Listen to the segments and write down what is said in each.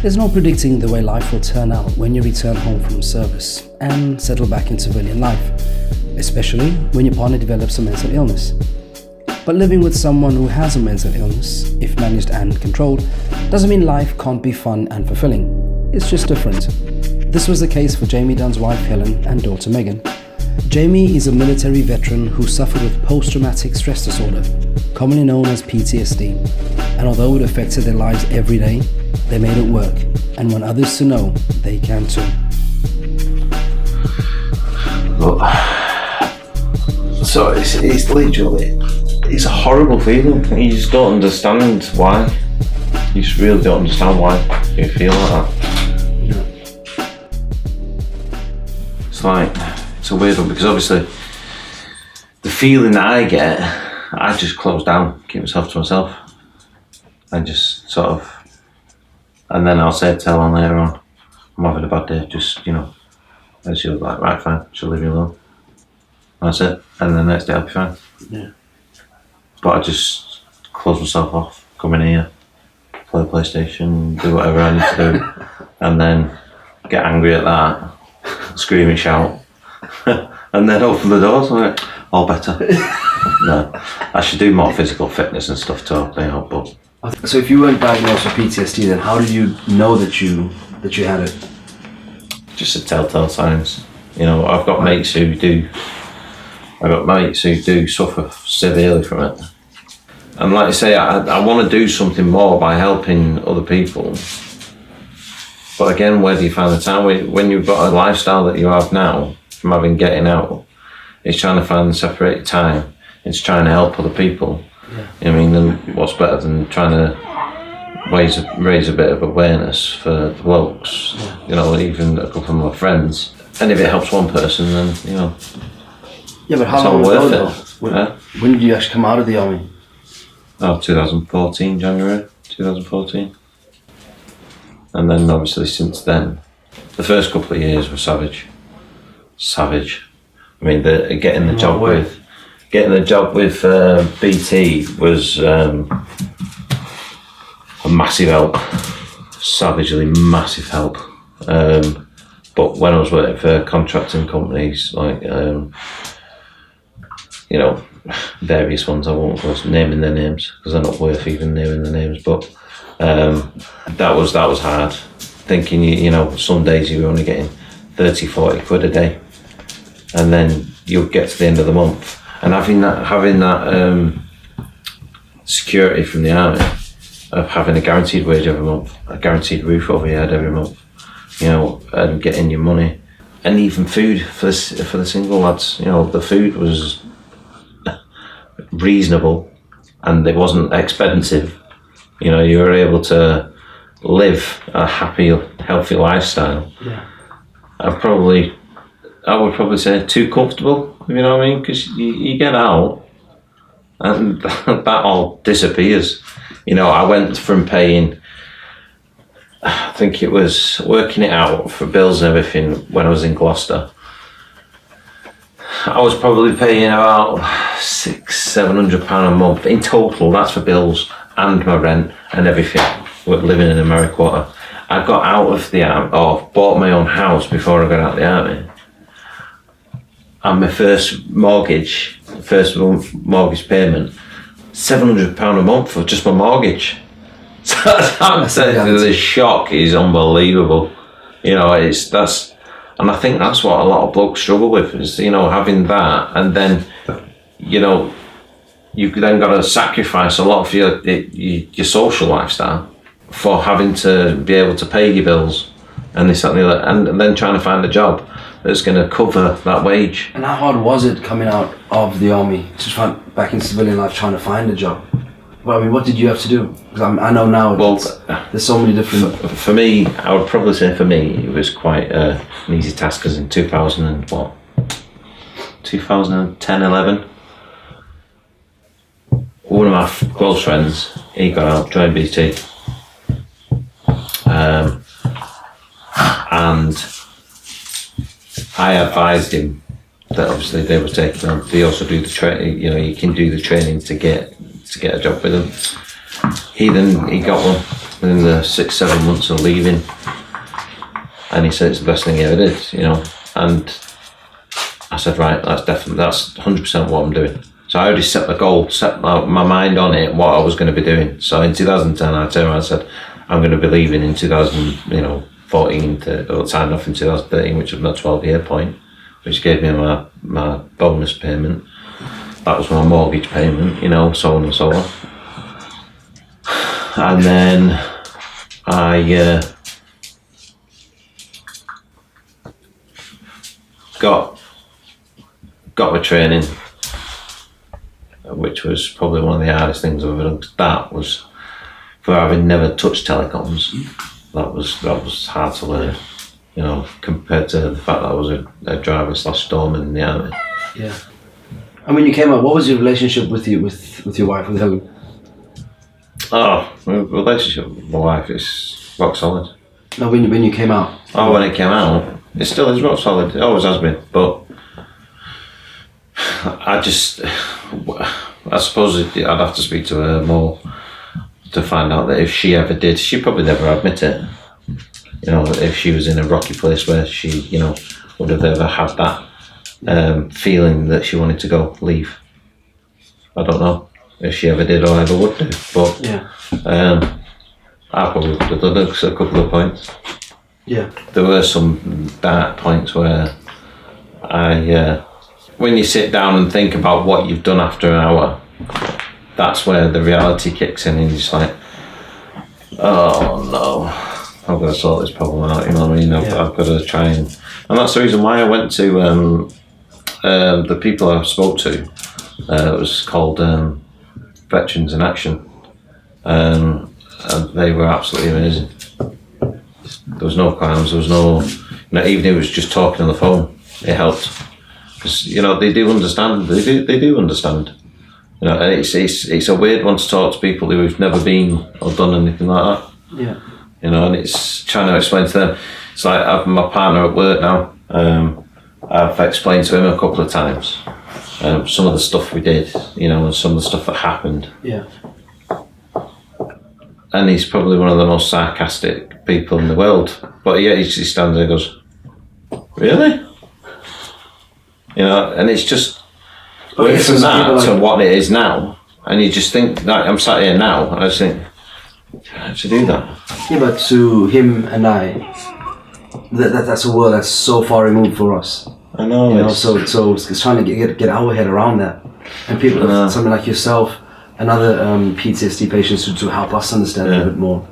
There's no predicting the way life will turn out when you return home from service and settle back in civilian life, especially when your partner develops a mental illness. But living with someone who has a mental illness, if managed and controlled, doesn't mean life can't be fun and fulfilling. It's just different. This was the case for Jamie Dunn's wife Helen and daughter Megan. Jamie is a military veteran who suffered with post-traumatic stress disorder, commonly known as PTSD, and although it affected their lives every day, they made it work and want others to know they can too. Look, so it's literally, it's a horrible feeling. You just don't understand why. You just really don't understand why you feel like that. It's a weird one, because obviously the feeling that I get, I just close down, keep myself to myself, and just sort of, and then I'll say to Helen later on, I'm having a bad day, just, and she'll be like, right, fine, she'll leave me alone. That's it, and then the next day I'll be fine. Yeah. But I just close myself off, come in here, play PlayStation, do whatever I need to do, and then get angry at that, scream and shout, and then open the doors and I'm like, all better. No, I should do more physical fitness and stuff too, but. So if you weren't diagnosed with PTSD, then how did you know that you had it? Just a telltale signs. I've got mates who do suffer severely from it. And like I say, I want to do something more by helping other people. But again, where do you find the time? When you've got a lifestyle that you have now, from getting out, it's trying to find the separate time. It's trying to help other people. Yeah. And what's better than trying to raise a bit of awareness for the blokes, even a couple of my friends. And if it helps one person, then, Yeah, but how long was it though? When did you actually come out of the army? 2014, January 2014. And then obviously since then, the first couple of years were savage. Getting the job with BT was a massive help, savagely massive help. But when I was working for contracting companies, like various ones, I won't go naming their names because they're not worth even naming the names. But that was hard. Thinking some days you were only getting 30-40 quid a day, and then you'll get to the end of the month. And having that security from the army of having a guaranteed wage every month, a guaranteed roof over your head every month, and getting your money, and even food for the single lads. The food was reasonable, and it wasn't expensive. You were able to live a happy, healthy lifestyle. Yeah. I would probably say too comfortable. You know what I mean? Because you get out and that all disappears. I went from paying, I think it was working it out for bills and everything when I was in Gloucester. I was probably paying about £600-700 a month in total. That's for bills and my rent and everything. We're living in a Merry Quarter. I got out of the army, or bought my own house before I got out of the army. And my first mortgage payment, £700 a month for just my mortgage. So the shock is unbelievable. And I think that's what a lot of blokes struggle with is, having that, and then, you've then got to sacrifice a lot of your social lifestyle for having to be able to pay your bills and this, that, and the other, and then trying to find a job that's going to cover that wage. And how hard was it coming out of the army to try back in civilian life, trying to find a job? Well, what did you have to do? Because I know now there's so many different... For me, I would probably say for me, it was quite an easy task, because in 2010, 11, one of my close friends, he got out, joined BT. And I advised him that obviously they were taking on. They also do the training. You can do the training to get a job with them. He got one. within the 6-7 months of leaving, and he said it's the best thing he ever did, you know. And I said, right, that's 100% what I'm doing. So I already set the goal, set my mind on it, what I was going to be doing. So in 2010, I turned around and said, I'm going to be leaving in 2014 to sign off in 2013, which was my 12-year point, which gave me my bonus payment. That was my mortgage payment, you know, so on and so on. And then I got my training, which was probably one of the hardest things I've ever done. That was, for having never touched telecoms, that was hard to learn, you know, compared to the fact that I was a driver/storeman in the army. Yeah. And when you came out, what was your relationship with your wife, with Helen? Oh, my relationship with my wife is rock solid. No, when you came out. Oh, when it came out, it still is rock solid. It always has been. But I suppose I'd have to speak to her more to find out that if she ever did, she'd probably never admit it. You know, if she was in a rocky place where she, you know, would have ever had that feeling that she wanted to leave. I don't know if she ever did or ever would do, but yeah. I probably would have done a couple of points. Yeah. There were some dark points where when you sit down and think about what you've done after an hour, that's where the reality kicks in and you're just like, oh no, I've got to sort this problem out, you know what I mean? I've got to try and that's the reason why I went to the people I spoke to. It was called Veterans in Action, and they were absolutely amazing. There was no crimes, there was no, even if it was just talking on the phone, it helped. Because, you know, they do understand, they do understand. You know, and it's a weird one to talk to people who've never been or done anything like that. Yeah. You know, and it's trying to explain to them. It's like I've my partner at work now. I've explained to him a couple of times some of the stuff we did, you know, and some of the stuff that happened. Yeah. And he's probably one of the most sarcastic people in the world. But yeah, he stands there and goes, really? You know, and it's just going from that to what it is now. And you just think, like, I'm sat here now, and I just think, how to do that? Yeah, but to him and I, that's a world that's so far removed for us. I know. You know, so it's trying to get our head around that. And people, something like yourself and other PTSD patients to help us understand a bit more.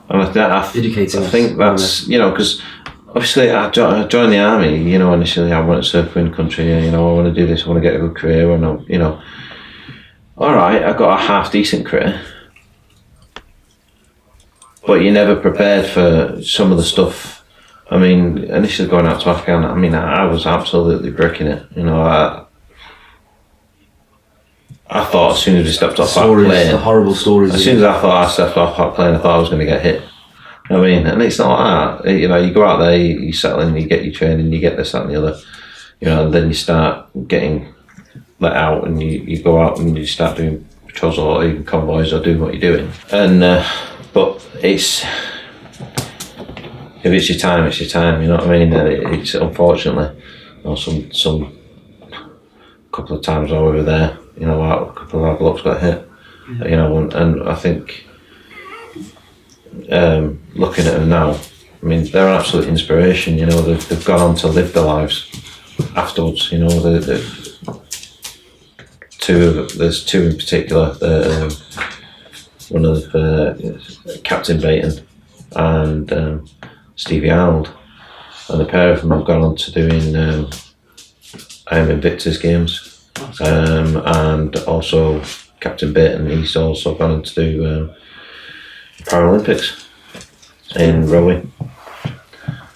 And educating us. I think that's, you know, because obviously I joined the army, you know, initially I want to serve in country, you know, I want to do this, I want to get a good career, and you know, alright, I got a half decent career, but you're never prepared for some of the stuff. I mean, initially going out to Afghanistan, I mean, I was absolutely bricking it, you know, I thought as soon as we stepped off that plane, the horrible stories. As soon as I stepped off that plane, I thought I was going to get hit. I mean, and it's not like that. You know, you go out there, you settle in, you get your training, you get this, that, and the other. You know, and then you start getting let out, and you go out and you start doing patrols or even convoys or doing what you're doing. And but if it's your time, it's your time. You know what I mean? And it's unfortunately, you know, some couple of times while we were there, you know, a couple of our blokes got hit. You know, and I think. Looking at them now, I mean, they're an absolute inspiration. You know, they've gone on to live their lives afterwards. You know, there's two in particular. One of Captain Baton and Stevie Arnold, and the pair of them have gone on to doing Invictus Games, and also Captain Baton. He's also gone on to do Paralympics in rowing.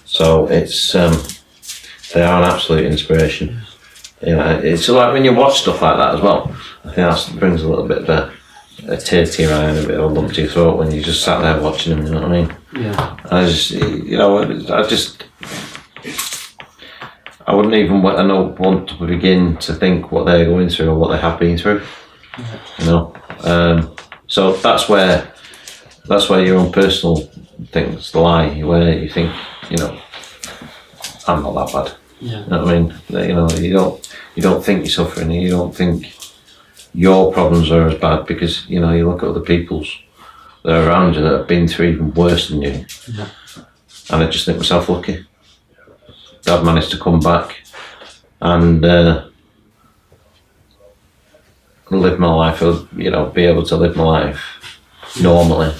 So it's they are an absolute inspiration. You know, it's like when you watch stuff like that as well, I think that brings a little bit of a tear to your eye and a bit of a lump to your throat when you just sat there watching them, you know what I mean? Yeah. I just, you know, I wouldn't even want to begin to think what they're going through or what they have been through, you know. So that's where That's where your own personal things lie, where you think, you know, I'm not that bad. Yeah. You know what I mean? You know, you don't think you're suffering, you don't think your problems are as bad, because, you know, you look at other people's that are around you that have been through even worse than you. Yeah. And I just think myself lucky that I've managed to come back and live my life, you know, be able to live my life normally.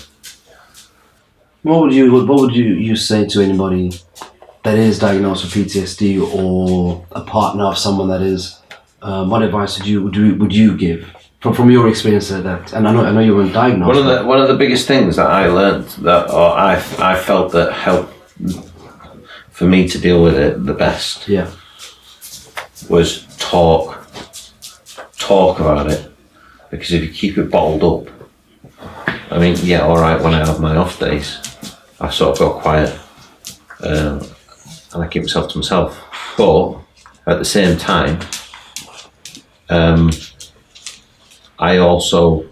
What would you say to anybody that is diagnosed with PTSD, or a partner of someone that is? What advice would you give from your experience at that? And I know you weren't diagnosed. One of the biggest things that I learned I felt that helped for me to deal with it the best. Yeah. Was talk about it, because if you keep it bottled up, I mean, yeah, all right, when I have my off days, I sort of go quiet and I keep myself to myself. But at the same time, I also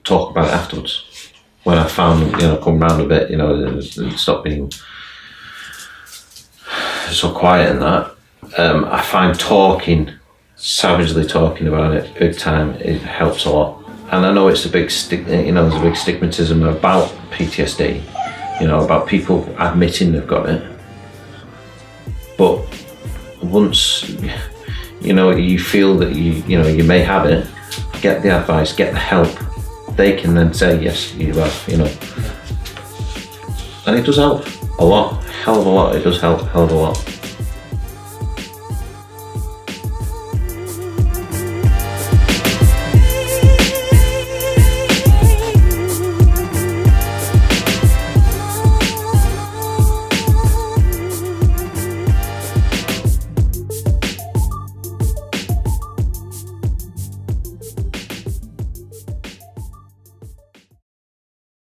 talk about it afterwards. When I found, you know, come round a bit, you know, and stop being so quiet and that, I find savagely talking about it big time, it helps a lot. And I know it's a big there's a big stigmatism about PTSD, you know, about people admitting they've got it. But once, you know, you feel that you may have it, get the advice, get the help. They can then say, yes, you have, you know. And it does help a lot, hell of a lot. It does help, hell of a lot.